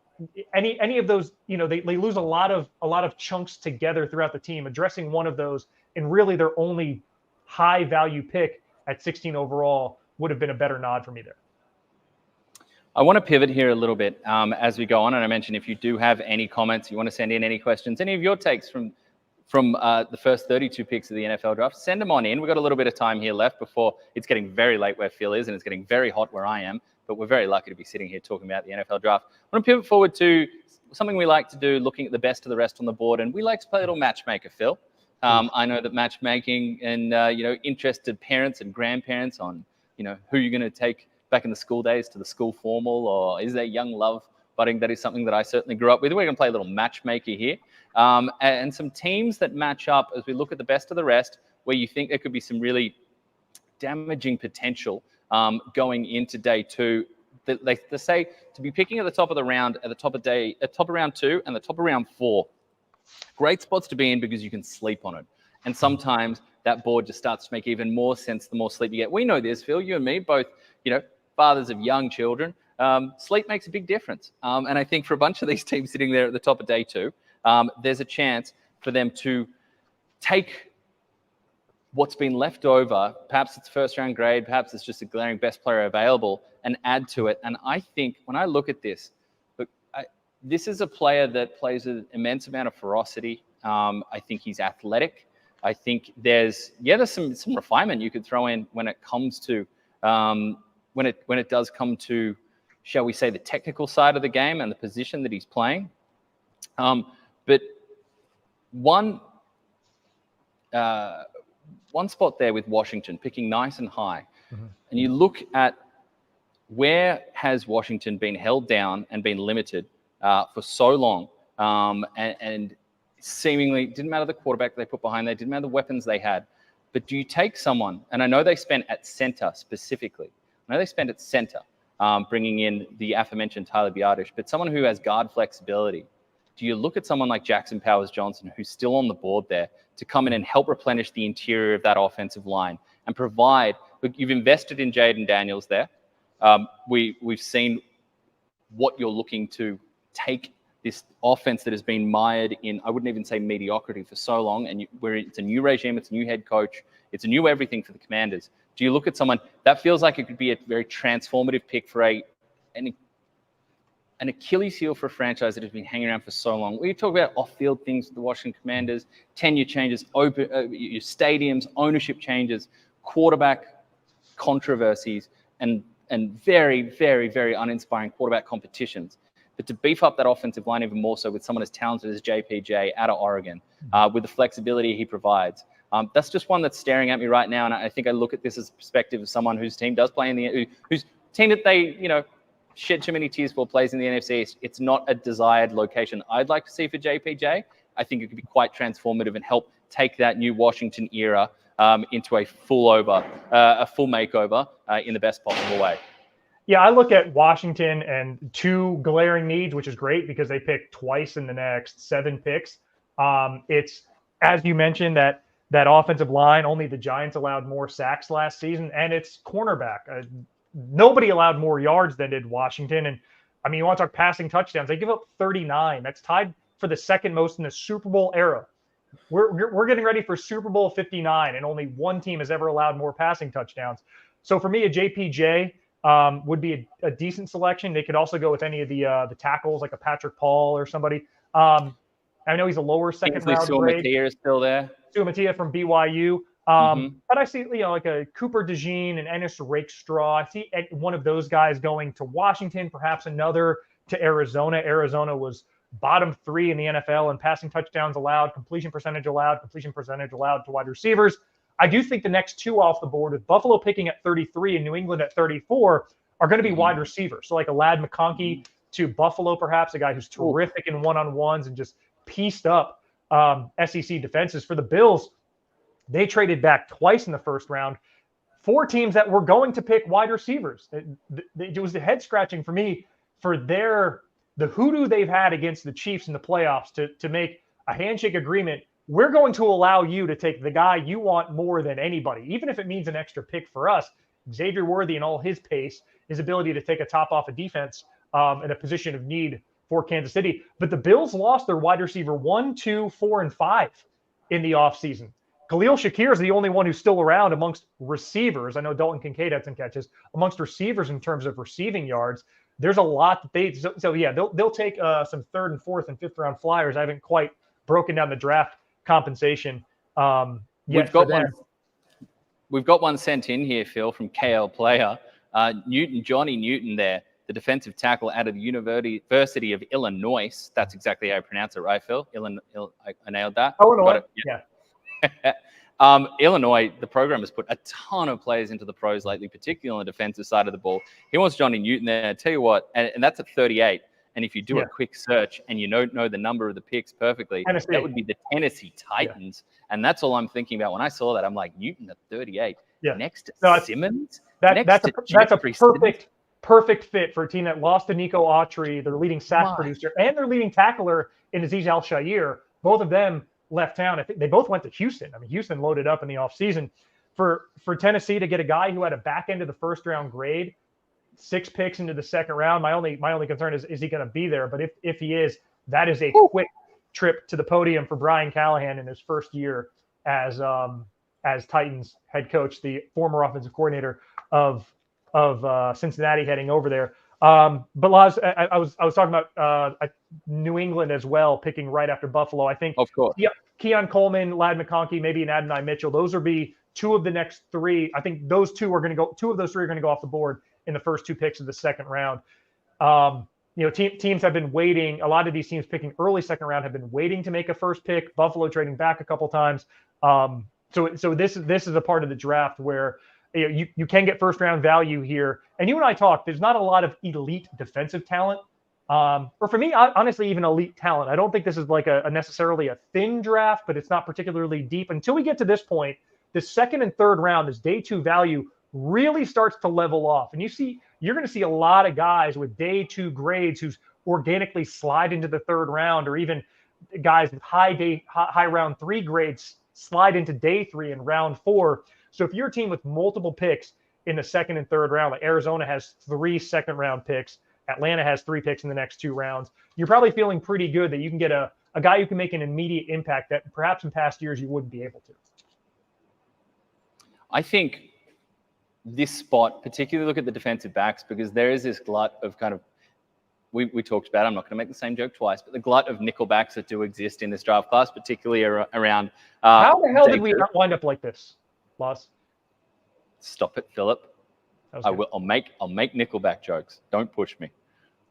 any of those, they lose a lot of chunks together throughout the team. Addressing one of those, and really their only high value pick at 16 overall, would have been a better nod for me there. I want to pivot here a little bit as we go on, and I mentioned if you do have any comments, you want to send in any questions, any of your takes from the first 32 picks of the NFL draft, send them on in. We've got a little bit of time here left before it's getting very late where Phil is, and it's getting very hot where I am. But we're very lucky to be sitting here talking about the NFL draft. I want to pivot forward to something we like to do, looking at the best of the rest on the board, and we like to play a little matchmaker, Phil. I know that matchmaking and interested parents and grandparents on who you're going to take back in the school days to the school formal, or is there young love budding? That is something that I certainly grew up with. We're going to play a little matchmaker here, and some teams that match up as we look at the best of the rest, where you think there could be some really damaging potential going into day 2. They say to be picking at the top of the round, at the top of round 2 and the top of round 4. Great spots to be in because you can sleep on it. And sometimes that board just starts to make even more sense the more sleep you get. We know this, Phil, you and me, both, fathers of young children. Sleep makes a big difference. And I think for a bunch of these teams sitting there at the top of day 2, there's a chance for them to take what's been left over, perhaps it's first round grade, perhaps it's just a glaring best player available, and add to it. And I think when I look at this, this is a player that plays an immense amount of ferocity. I think he's athletic. I think there's some refinement you could throw in when it comes to when it does come to, shall we say, the technical side of the game and the position that he's playing. But one spot there with Washington picking nice and high, and you look at where has Washington been held down and been limited for so long, and seemingly didn't matter the quarterback they put behind there, didn't matter the weapons they had. But do you take someone, and I know they spent at center specifically, bringing in the aforementioned Tyler Biadasz, but someone who has guard flexibility. Do you look at someone like Jackson Powers-Johnson, who's still on the board there, to come in and help replenish the interior of that offensive line and provide? Look, you've invested in Jaden Daniels there. We've seen what you're looking to take this offense that has been mired in, I wouldn't even say mediocrity for so long, and where it's a new regime, it's a new head coach, it's a new everything for the Commanders. Do you look at someone that feels like it could be a very transformative pick for an Achilles heel for a franchise that has been hanging around for so long? We talk about off-field things with the Washington Commanders, tenure changes, your stadiums, ownership changes, quarterback controversies, and very, very, very uninspiring quarterback competitions. But to beef up that offensive line even more so with someone as talented as JPJ out of Oregon, with the flexibility he provides, That's just one that's staring at me right now. And I think I look at this as a perspective of someone whose team does play in the, whose team that they, shed too many tears for plays in the NFC. It's not a desired location I'd like to see for JPJ. I think it could be quite transformative and help take that new Washington era into a full makeover in the best possible way. Yeah, I look at Washington and two glaring needs, which is great because they picked twice in the next 7 picks. It's, as you mentioned, that offensive line, only the Giants allowed more sacks last season, and it's cornerback. Nobody allowed more yards than did Washington. And I mean, you want to talk passing touchdowns? They give up 39. That's tied for the second most in the Super Bowl era. We're getting ready for Super Bowl 59, and only one team has ever allowed more passing touchdowns. So for me, a JPJ would be a decent selection. They could also go with any of the tackles, like a Patrick Paul or somebody. I know he's a lower second round grade. Mattia is still there. Mattia from BYU. But I see, like a Cooper DeJean and Ennis Rakestraw. I see one of those guys going to Washington, perhaps another to Arizona. Arizona was bottom 3 in the NFL in passing touchdowns allowed, completion percentage allowed to wide receivers. I do think the next 2 off the board, with Buffalo picking at 33 and New England at 34, are going to be wide receivers. So like a Ladd McConkey to Buffalo, perhaps, a guy who's terrific in one-on-ones and just pieced up SEC defenses. For the Bills, they traded back twice in the first round. 4 teams that were going to pick wide receivers. It was the head scratching for me for the hoodoo they've had against the Chiefs in the playoffs to make a handshake agreement. We're going to allow you to take the guy you want more than anybody, even if it means an extra pick for us. Xavier Worthy and all his pace, his ability to take a top off a defense in a position of need for Kansas City. But the Bills lost their wide receiver 1, 2, 4, and 5 in the offseason. Khalil Shakir is the only one who's still around amongst receivers. I know Dalton Kincaid had some catches. Amongst receivers in terms of receiving yards, there's a lot that they – so yeah, they'll take some 3rd and 4th and 5th round flyers. I haven't quite broken down the draft compensation yet. We've got one sent in here, Phil, from KL Player. Johnny Newton there, the defensive tackle out of the University of Illinois. That's exactly how I pronounce it, right, Phil? I nailed that? Illinois, yeah. Illinois, the program has put a ton of players into the pros lately, particularly on the defensive side of the ball. He wants Johnny Newton there. I tell you what, and that's at 38. And if you do a quick search and you don't know the number of the picks perfectly, that would be the Tennessee Titans. Yeah. And that's all I'm thinking about. When I saw that, I'm like, Newton at 38, next to Simmons? That's a perfect fit for a team that lost to Nico Autry, their leading sack producer, and their leading tackler in Azeez Al-Shaair. Both of them left town. I think they both went to Houston. I mean, Houston loaded up in the offseason. For Tennessee to get a guy who had a back end of the first round grade, 6 picks into the second round, my only concern is he going to be there? But if he is, that is a quick trip to the podium for Brian Callahan in his first year as Titans head coach, the former offensive coordinator of Cincinnati heading over there. But Laz, I was talking about New England as well, picking right after Buffalo. I think, of course, Keon Coleman, Ladd McConkey, maybe an Adonai Mitchell. Those will be 2 of the next 3. I think those 2 are going to go. 2 of those 3 are going to go off the board in the first 2 picks of the second round. Teams have been waiting. A lot of these teams picking early second round have been waiting to make a first pick. Buffalo trading back a couple times. So this is a part of the draft where you can get first round value here. And you and I talked, there's not a lot of elite defensive talent. Or for me, honestly, even elite talent. I don't think this is like a necessarily a thin draft, but it's not particularly deep. Until we get to this point, the second and third round, this day 2 value really starts to level off. And you're going to see a lot of guys with day 2 grades who's organically slide into the third round, or even guys with high round 3 grades slide into day 3 and round 4. So if you're a team with multiple picks in the second and third round, like Arizona has 3 second round picks, Atlanta has 3 picks in the next 2 rounds, you're probably feeling pretty good that you can get a guy who can make an immediate impact that perhaps in past years you wouldn't be able to. I think this spot, particularly look at the defensive backs, because there is this glut of kind of, we talked about, I'm not going to make the same joke twice, but the glut of nickel backs that do exist in this draft class, particularly around. How the hell did we wind up like this, Loss? Stop it, Philip. I'll make nickelback jokes. Don't push me.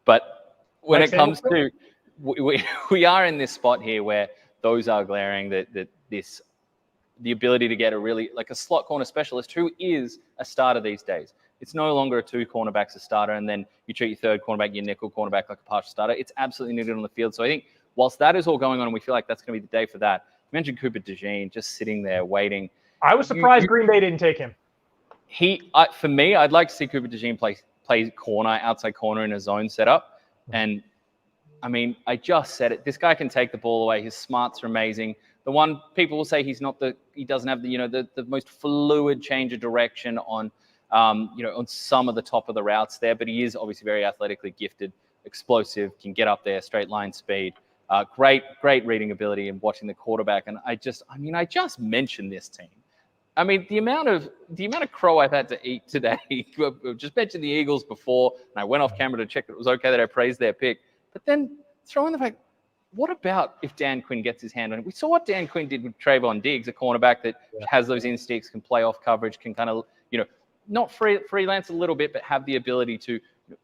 But when it comes to, we are in this spot here where those are glaring, that this the ability to get a slot corner specialist who is a starter these days. It's no longer a 2 cornerbacks a starter, and then you treat your third cornerback, your nickel cornerback, like a partial starter. It's absolutely needed on the field. So I think whilst that is all going on, and we feel like that's going to be the day for that, you mentioned Cooper DeJean just sitting there waiting. I was surprised Green Bay didn't take him. For me, I'd like to see Cooper DeJean play corner, outside corner in a zone setup. And I mean, I just said it. This guy can take the ball away. His smarts are amazing. The one people will say he doesn't have the most fluid change of direction on some of the top of the routes there, but he is obviously very athletically gifted, explosive, can get up there, straight line speed, great reading ability and watching the quarterback. And I just mentioned this team. I mean, the amount of crow I've had to eat today. I've just mentioned the Eagles before, and I went off camera to check that it was okay that I praised their pick. But then throw in the fact, what about if Dan Quinn gets his hand on it? We saw what Dan Quinn did with Trayvon Diggs, a cornerback that has those instincts, can play off coverage, can kind of, not freelance a little bit, but have the ability to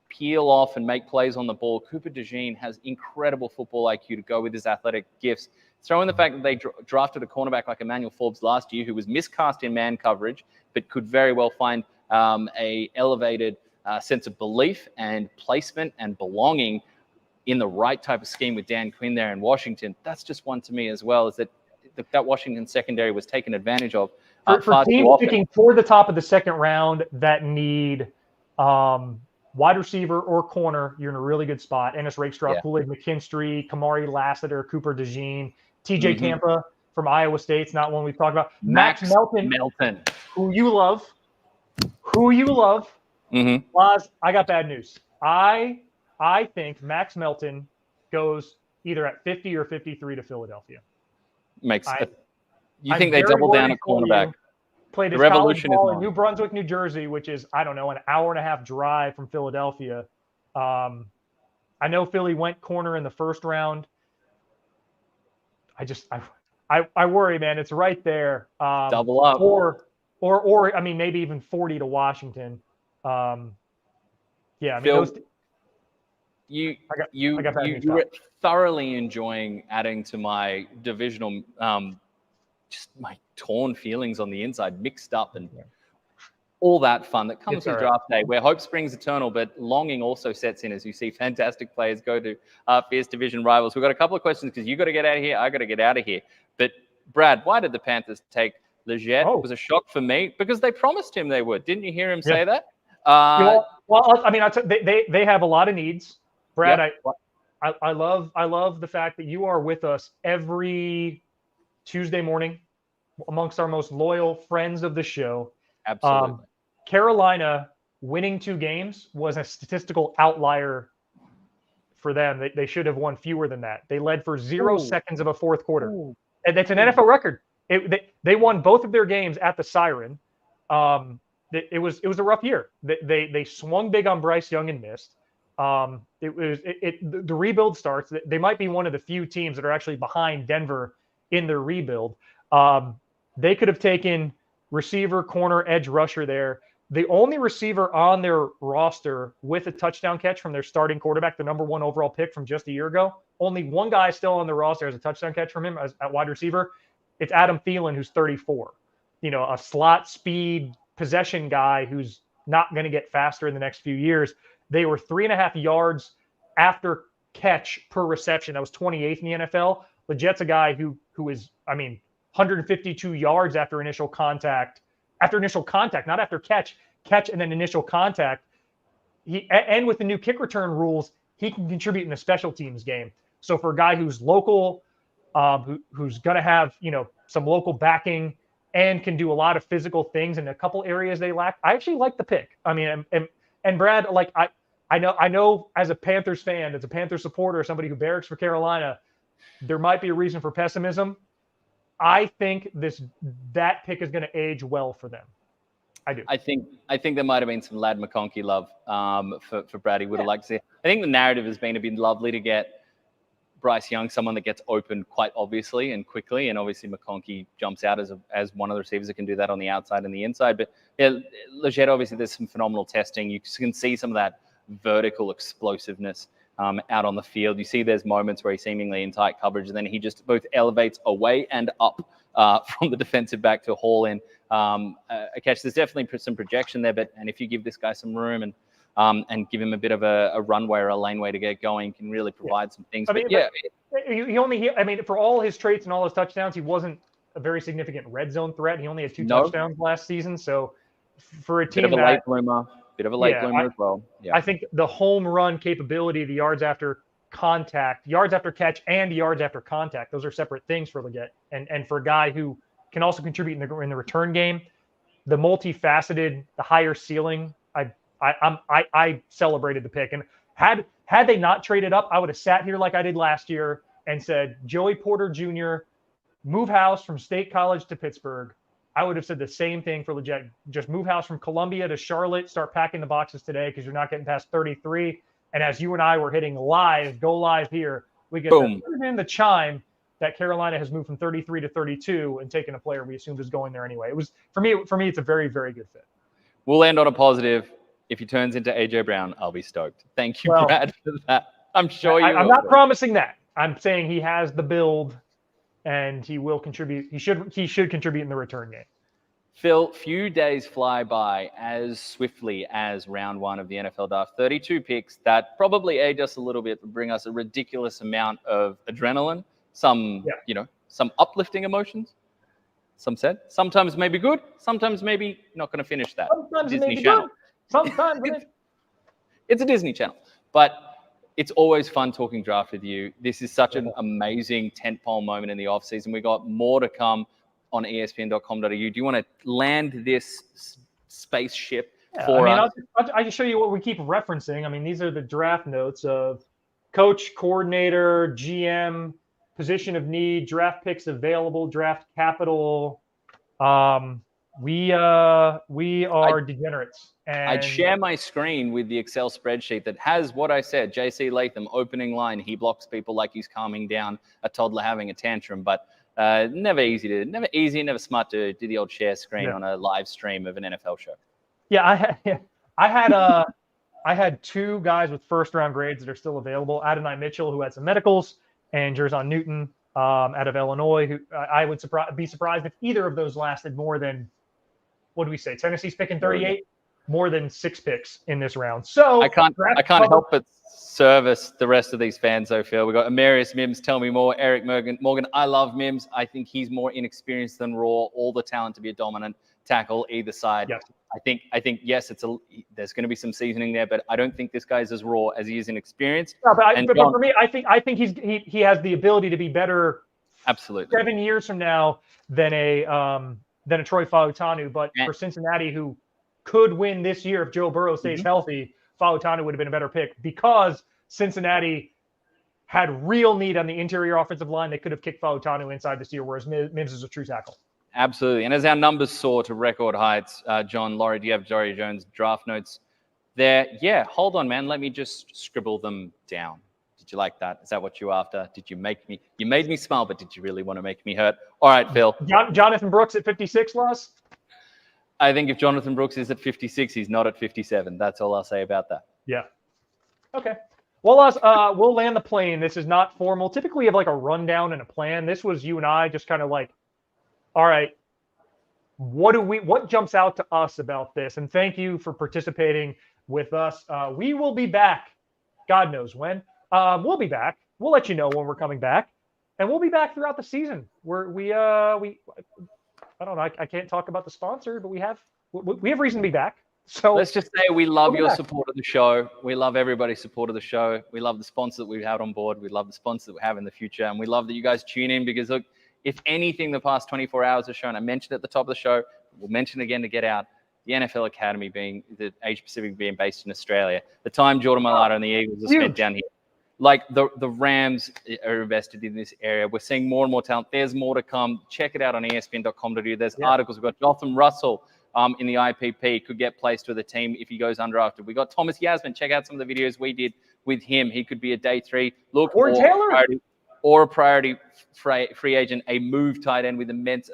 peel off and make plays on the ball. Cooper DeJean has incredible football IQ to go with his athletic gifts. Throw in the fact that they drafted a cornerback like Emmanuel Forbes last year, who was miscast in man coverage, but could very well find a elevated sense of belief and placement and belonging in the right type of scheme with Dan Quinn there in Washington. That's just one to me as well, is that Washington secondary was taken advantage of. For teams picking toward the top of the second round that need wide receiver or corner, you're in a really good spot. Ennis Rakestraw, Kool-Aid McKinstry, Kamari Lassiter, Cooper DeJean, TJ Tampa from Iowa State's not one we've talked about. Max Melton, who you love. Laz, I got bad news. I think Max Melton goes either at 50 or 53 to Philadelphia. You think they double down at cornerback? Played his college ball in New Brunswick, New Jersey, which is, I don't know, an hour and a half drive from Philadelphia. I know Philly went corner in the first round. I worry, man. It's right there. Double up. Or I mean, maybe even 40 to Washington. I mean, Phil, those. You were thoroughly enjoying adding to my divisional, just my torn feelings on the inside, mixed up and all that fun that comes with draft day, where hope springs eternal, but longing also sets in as you see fantastic players go to fierce division rivals. We've got a couple of questions because you got to get out of here. I got to get out of here. But Brad, why did the Panthers take Legette? It was a shock for me because they promised him they would. Didn't you hear him say that? Well, I mean, they have a lot of needs. Brad, I love the fact that you are with us every Tuesday morning amongst our most loyal friends of the show. Absolutely. Carolina winning 2 games was a statistical outlier for them. They should have won fewer than that. They led for 0 seconds of a fourth quarter. And that's an NFL record. They won both of their games at the siren. It was a rough year. They swung big on Bryce Young and missed. The rebuild starts. They might be one of the few teams that are actually behind Denver in their rebuild. They could have taken receiver, corner, edge rusher there. The only receiver on their roster with a touchdown catch from their starting quarterback, the number 1 overall pick from just a year ago, only one guy still on the roster has a touchdown catch from him at wide receiver. It's Adam Thielen, who's 34. A slot speed possession guy who's not going to get faster in the next few years. They were 3.5 yards after catch per reception. That was 28th in the NFL. Legette's a guy who is, 152 yards after initial contact, not after catch and then initial contact. And with the new kick return rules, he can contribute in the special teams game. So for a guy who's local, who's going to have, some local backing and can do a lot of physical things in a couple areas they lack, I actually like the pick. I mean, and Brad, like I know as a Panthers fan, as a Panthers supporter, somebody who barracks for Carolina, there might be a reason for pessimism. I think that pick is going to age well for them. I do. I think there might have been some Ladd McConkey love for Brad. He would have liked to see. I think the narrative has been it'd be lovely to get Bryce Young, someone that gets open quite obviously and quickly, and obviously McConkey jumps out as one of the receivers that can do that on the outside and the inside. But Legette, obviously, there's some phenomenal testing. You can see some of that vertical explosiveness out on the field. You see there's moments where he's seemingly in tight coverage, and then he just both elevates away and up from the defensive back to haul in a catch. There's definitely some projection there, and if you give this guy some room and give him a bit of a runway or a laneway to get going, can really provide some things. For all his traits and all his touchdowns, he wasn't a very significant red zone threat. He only had 2 touchdowns last season. So for a team bit of a late bloomer as well. Yeah. I think the home run capability, the yards after contact, yards after catch, and yards after contact, those are separate things for Legette. And for a guy who can also contribute in the return game, the multifaceted, the higher ceiling, I celebrated the pick. And had they not traded up, I would have sat here like I did last year and said, Joey Porter Jr., move house from State College to Pittsburgh. I would have said the same thing for Legette. Just move house from Columbia to Charlotte, start packing the boxes today because you're not getting past 33. And as you and I were hitting go live here, we get the chime that Carolina has moved from 33 to 32 and taken a player we assumed was going there anyway. It was for me, it's a very, very good fit. We'll end on a positive. If he turns into AJ Brown, I'll be stoked. Thank you, Brad, for that. I'm sure I'm not promising that. I'm saying he has the build and he will contribute. He should contribute in the return game. Phil, few days fly by as swiftly as round 1 of the NFL draft. 32 picks that probably age us a little bit, but bring us a ridiculous amount of adrenaline, some uplifting emotions. Some said sometimes maybe good, sometimes maybe not going to finish that. Sometimes Disney maybe Channel. Good. Sometimes it's a Disney Channel, but it's always fun talking draft with you. This is such an amazing tentpole moment in the offseason. We got more to come on ESPN.com.au. Do you want to land this spaceship for us? I can show you what we keep referencing. I mean, these are the draft notes of coach, coordinator, GM, position of need, draft picks available, draft capital. We are degenerates. And I'd share my screen with the Excel spreadsheet that has what I said. JC Latham, opening line. He blocks people like he's calming down a toddler having a tantrum. But never never smart to do the old share screen on a live stream of an NFL show. Yeah, I had 2 guys with first-round grades that are still available. Adonai Mitchell, who had some medicals, and Jerzon Newton out of Illinois, who I would be surprised if either of those lasted more than, what do we say, Tennessee's picking 38? More than 6 picks in this round. So I can't help but service the rest of these fans, though, Phil. We got Amarius Mims, tell me more. Eric Morgan, I love Mims. I think he's more inexperienced than raw. All the talent to be a dominant tackle either side. Yes. I think yes, there's going to be some seasoning there, but I don't think this guy's as raw as he is inexperienced. No, but for me, I think he has the ability to be better. Absolutely. 7 years from now than a Troy Fautanu, but for Cincinnati, who could win this year if Joe Burrow stays healthy, Fautanu would have been a better pick because Cincinnati had real need on the interior offensive line. They could have kicked Fautanu inside this year, whereas Mims is a true tackle. Absolutely. And as our numbers soar to record heights, John, Laurie, do you have Jory Jones' draft notes there? Yeah, hold on, man. Let me just scribble them down. Did you like that? Is that what you're after? You made me smile, but did you really want to make me hurt? All right, Phil. Jonathan Brooks at 56, Loss? I think if Jonathan Brooks is at 56, he's not at 57. That's all I'll say about that. Yeah. Okay. Well, we'll land the plane. This is not formal. Typically, we have like a rundown and a plan. This was you and I just kind of like, all right, what jumps out to us about this? And thank you for participating with us. We will be back. God knows when. We'll be back. We'll let you know when we're coming back, and we'll be back throughout the season. I don't know. I can't talk about the sponsor, but we have reason to be back. So let's just say we love your support of the show. We love everybody's support of the show. We love the sponsor that we've had on board. We love the sponsor that we have in the future. And we love that you guys tune in because, look, if anything the past 24 hours has shown, I mentioned at the top of the show, we'll mention again to get out, the NFL Academy being, the Asia Pacific being based in Australia, the time Jordan Mailata and the Eagles are spent down here. Like the Rams are invested in this area. We're seeing more and more talent. There's more to come. Check it out on ESPN.com.au. There's articles. We've got Jotham Russell in the IPP. Could get placed with a team if he goes undrafted. We got Thomas Yasmin. Check out some of the videos we did with him. He could be a day 3 look or Taylor or a priority free agent, a move tight end with immense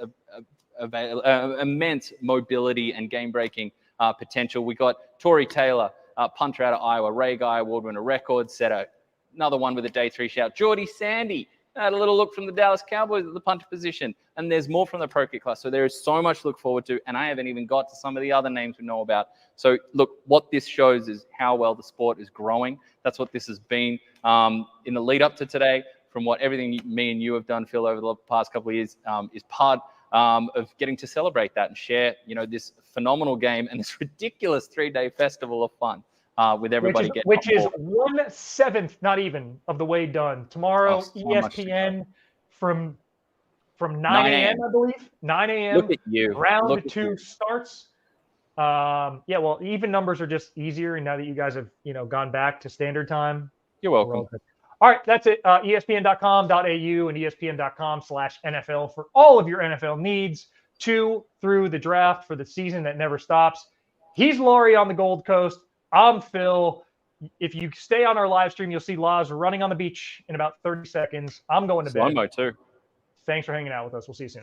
mobility and game-breaking potential. We got Torrey Taylor, punter out of Iowa, Ray Guy Award winner, record setter. Another one with a day 3 shout. Jordy Sandy, I had a little look from the Dallas Cowboys at the punter position, and there's more from the pro kit class. So there is so much to look forward to, and I haven't even got to some of the other names we know about. So look, what this shows is how well the sport is growing. That's what this has been in the lead up to today. From what everything me and you have done, Phil, over the past couple of years, is part of getting to celebrate that and share, this phenomenal game and this ridiculous 3-day festival of fun with everybody. Which is 1/7, not even, of the way done. Tomorrow, so ESPN from 9 a.m., I believe. 9 a.m. Look at you. Round 2 starts. Yeah, well, even numbers are just easier, and now that you guys have, gone back to standard time. You're welcome. All right, that's it. ESPN.com.au and ESPN.com/NFL for all of your NFL needs through the draft for the season that never stops. He's Laurie on the Gold Coast. I'm Phil. If you stay on our live stream, you'll see Laz running on the beach in about 30 seconds. I'm going to bed. Slow-mo too. Thanks for hanging out with us. We'll see you soon.